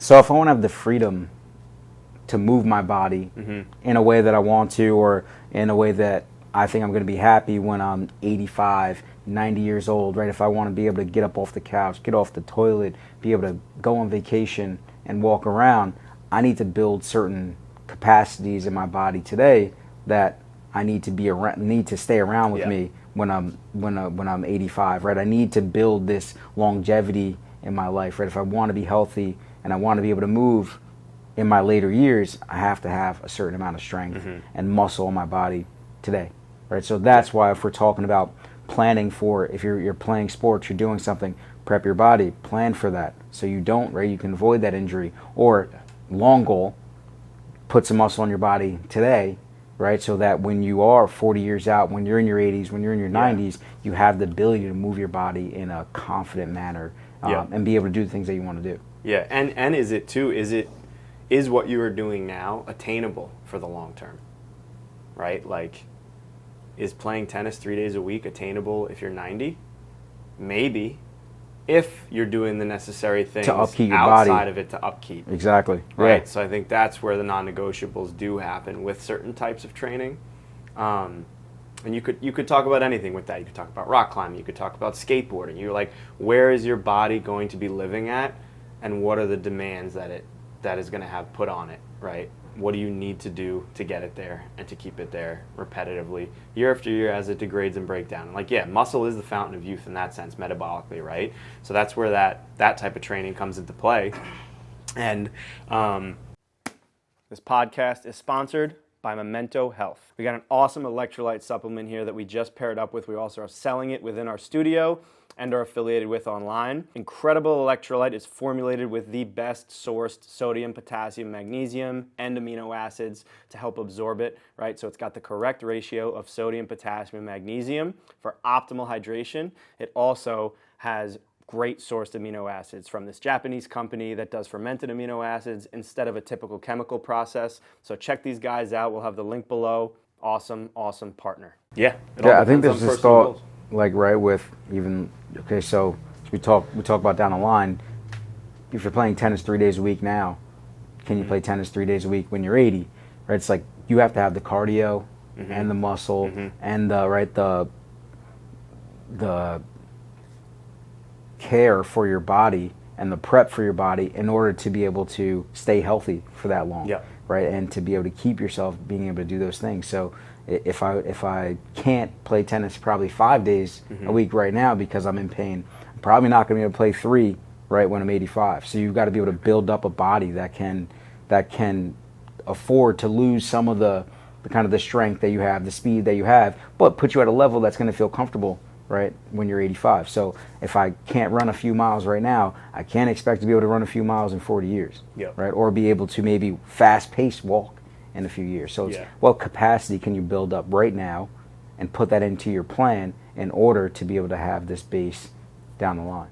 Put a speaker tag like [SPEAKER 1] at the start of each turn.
[SPEAKER 1] So if I want to have the freedom to move my body in a way that I want to, or in a way that I think I'm going to be happy when I'm 85, 90 years old, right? If I want to be able to get up off the couch, get off the toilet, be able to go on vacation and walk around, I need to build certain capacities in my body today that I need to be around, need to stay around with me when I'm 85, right? I need to build this longevity in my life, right? If I want to be healthy and I want to be able to move in my later years, I have to have a certain amount of strength and muscle in my body today, right? So that's why if we're talking about planning for, if you're playing sports, you're doing something, prep your body, plan for that so you don't, right? You can avoid that injury. Or long goal, put some muscle on your body today, right? So that when you are 40 years out, when you're in your 80s, when you're in your 90s, you have the ability to move your body in a confident manner and be able to do the things that you want to do.
[SPEAKER 2] Yeah, and is it too, is what you are doing now attainable for the long term, right? Like, is playing tennis 3 days a week attainable if you're 90? Maybe, if you're doing the necessary things
[SPEAKER 1] to upkeep your
[SPEAKER 2] outside
[SPEAKER 1] body.
[SPEAKER 2] of it to upkeep.
[SPEAKER 1] Exactly.
[SPEAKER 2] Right.
[SPEAKER 1] Yeah.
[SPEAKER 2] So I think that's where the non-negotiables do happen with certain types of training. And you could talk about anything with that. You could talk about rock climbing. You could talk about skateboarding. You're like, where is your body going to be living at, and what are the demands that is going to have put on it, right? What do you need to do to get it there and to keep it there repetitively, year after year, as it degrades and breaks down? And like, yeah, muscle is the fountain of youth in that sense, metabolically, right? So that's where that type of training comes into play. And this podcast is sponsored by Memento Health. We got an awesome electrolyte supplement here that we just paired up with. We also are selling it within our studio and are affiliated with online. Incredible electrolyte is formulated with the best sourced sodium, potassium, magnesium, and amino acids to help absorb it, right? So it's got the correct ratio of sodium, potassium, and magnesium for optimal hydration. It also has great sourced amino acids from this Japanese company that does fermented amino acids instead of a typical chemical process. So check these guys out. We'll have the link below. Awesome, awesome partner. Yeah.
[SPEAKER 1] I think there's this thought, like, right, with even, okay, so we talk about down the line, if you're playing tennis 3 days a week now, can you play tennis 3 days a week when you're 80? Right? It's like you have to have the cardio and the muscle and the care for your body and the prep for your body in order to be able to stay healthy for that long, right? And to be able to keep yourself being able to do those things. So if I can't play tennis probably 5 days a week right now because I'm in pain, I'm probably not going to be able to play 3 right when I'm 85. So you've got to be able to build up a body that can afford to lose some of the kind of the strength that you have, the speed that you have, but put you at a level that's going to feel comfortable, right, when you're 85. So if I can't run a few miles right now, I can't expect to be able to run a few miles in 40 years, right? Or be able to maybe fast-paced walk in a few years. So it's what capacity can you build up right now and put that into your plan in order to be able to have this base down the line.